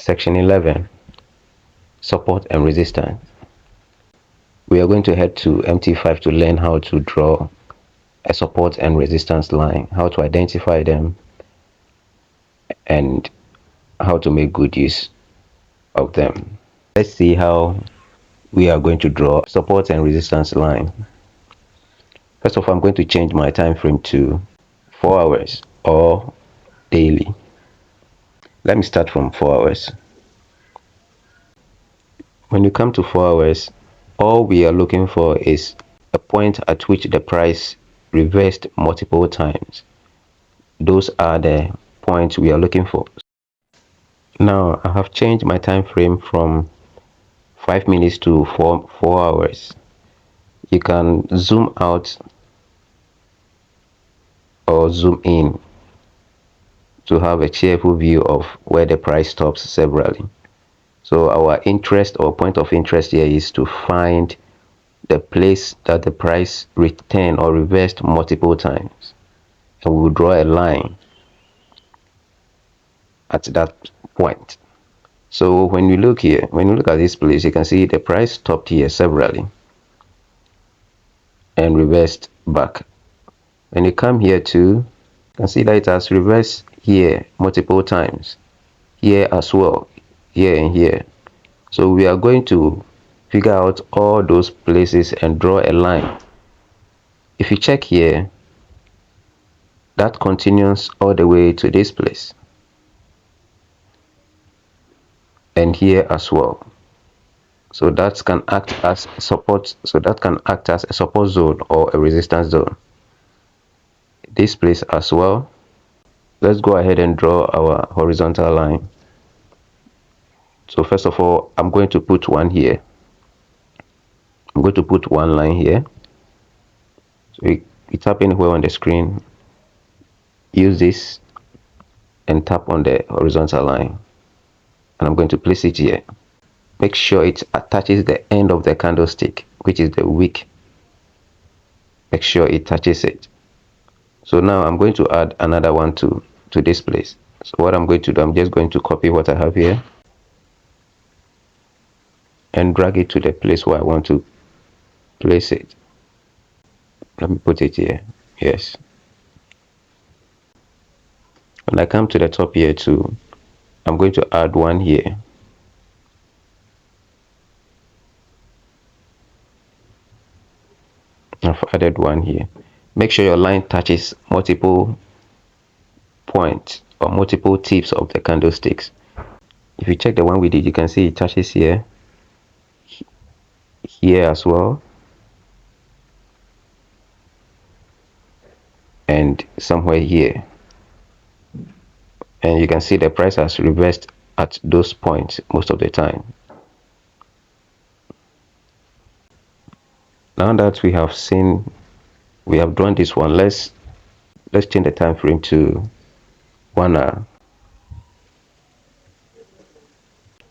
Section 11, support and resistance. We are going to head to MT5 to learn how to draw a support and resistance line, how to identify them, and how to make good use of them. Let's see how we are going to draw support and resistance line. First of all, I'm going to change my time frame to 4 hours or daily. Let me start from 4 hours. When you come to 4 hours, all we are looking for is a point at which the price reversed multiple times. Those are the points we are looking for. Now I have changed my time frame from 5 minutes to 4 hours. You can zoom out or zoom in to have a cheerful view of where the price stops severally. So our interest or point of interest here is to find the place that the price returned or reversed multiple times, and we will draw a line at that point. So when you look here, when you look at this place, you can see the price stopped here severally and reversed back. When you come here too, you can see that it has reversed here multiple times, here as well, here and here. So we are going to figure out all those places and draw a line. If you check here, that continues all the way to this place, and here as well. So that can act as support. So that can act as a support zone or a resistance zone. This place as well. Let's go ahead and draw our horizontal line. So first of all, I'm going to put one here. I'm going to put one line here. So you tap anywhere on the screen, use this and tap on the horizontal line, and I'm going to place it here. Make sure it attaches the end of the candlestick, which is the wick. Make sure it touches it. So now I'm going to add another one to this place. So what I'm going to do, I'm just going to copy what I have here and drag it to the place where I want to place it. Let me put it here. Yes. When I come to the top here too, I'm going to add one here. I've added one here. Make sure your line touches multiple points or multiple tips of the candlesticks. If you check the one we did, you can see it touches here, here as well, and somewhere here. And you can see the price has reversed at those points most of the time. Now that we have seen, we have drawn this one, let's change the time frame to 1 hour.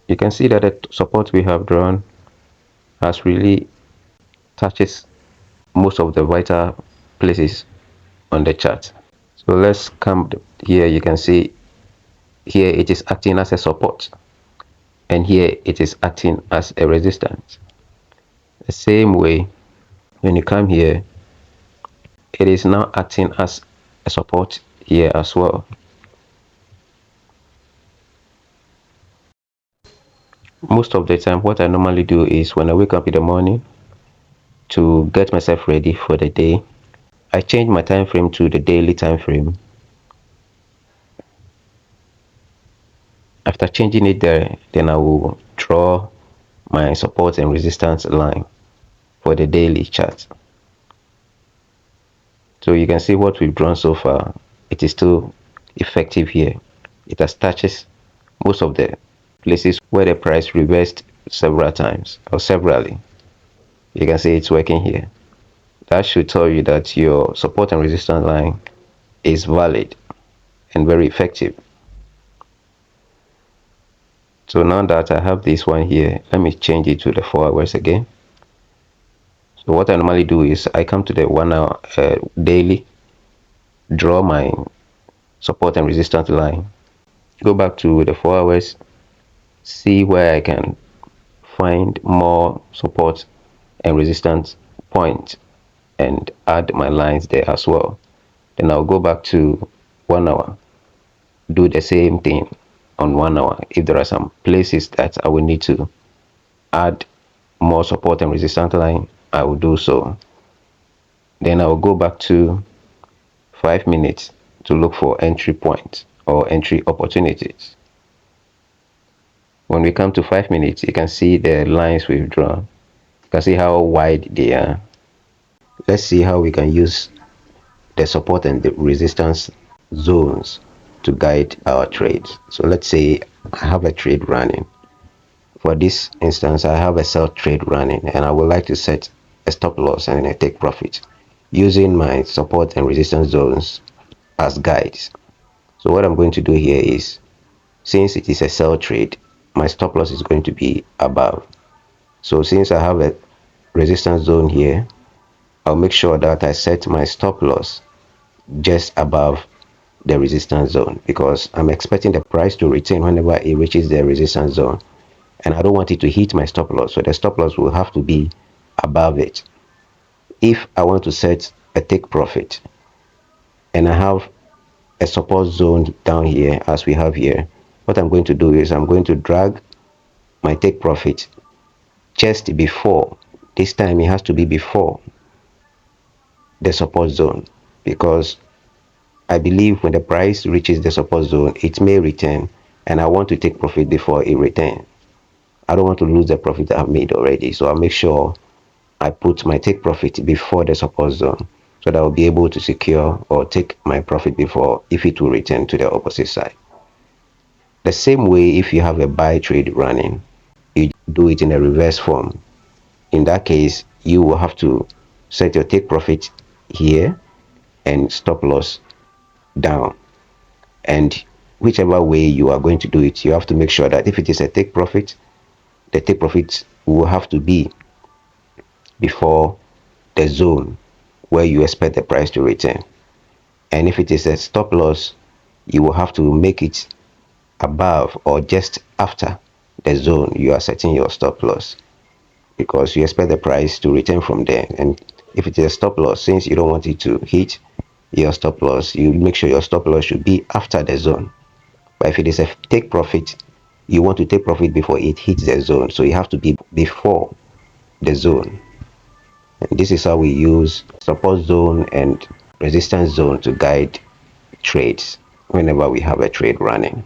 You can see that the support we have drawn has really touches most of the vital places on the chart. So let's come here. You can see here it is acting as a support, and here it is acting as a resistance. The same way, when you come here, it is now acting as a support here as well. Most of the time, what I normally do is when I wake up in the morning to get myself ready for the day, I change my time frame to the daily time frame. After changing it there, then I will draw my support and resistance line for the daily chart. So you can see what we've drawn so far. It is still effective here. It has touches most of the places where the price reversed several times or severally. You can see it's working here. That should tell you that your support and resistance line is valid and very effective. So now that I have this one here, let me change it to the 4 hours again. So what I normally do is I come to the 1 hour daily, draw my support and resistance line, go back to the 4 hours, see where I can find more support and resistance points and add my lines there as well. Then I'll go back to 1 hour, do the same thing on 1 hour. If there are some places that I will need to add more support and resistance line, I will do so. Then I will go back to 5 minutes to look for entry points or entry opportunities. When we come to 5 minutes, you can see the lines we've drawn. You can see how wide they are. Let's see how we can use the support and the resistance zones to guide our trades. So let's say I have a trade running. For this instance, I have a sell trade running and I would like to set a stop loss and a take profit using my support and resistance zones as guides. So what I'm going to do here is, since it is a sell trade, my stop loss is going to be above. So since I have a resistance zone here, I'll make sure that I set my stop loss just above the resistance zone, because I'm expecting the price to return whenever it reaches the resistance zone, and I don't want it to hit my stop loss, so the stop loss will have to be above it. If I want to set a take profit and I have a support zone down here as we have here, what I'm going to do is I'm going to drag my take profit just before, this time it has to be before the support zone, because I believe when the price reaches the support zone, it may return, and I want to take profit before it returns. I don't want to lose the profit I've made already, so I'll make sure I put my take profit before the support zone, so that I'll be able to secure or take my profit before, if it will return to the opposite side. The same way, if you have a buy trade running, you do it in a reverse form. In that case, you will have to set your take profit here and stop loss down. And whichever way you are going to do it, you have to make sure that if it is a take profit, the take profit will have to be before the zone where you expect the price to return. And if it is a stop loss, you will have to make it above or just after the zone you are setting your stop loss, because you expect the price to return from there. And if it is a stop loss, since you don't want it to hit your stop loss, you make sure your stop loss should be after the zone. But if it is a take profit, you want to take profit before it hits the zone, so you have to be before the zone. And this is how we use support zone and resistance zone to guide trades whenever we have a trade running.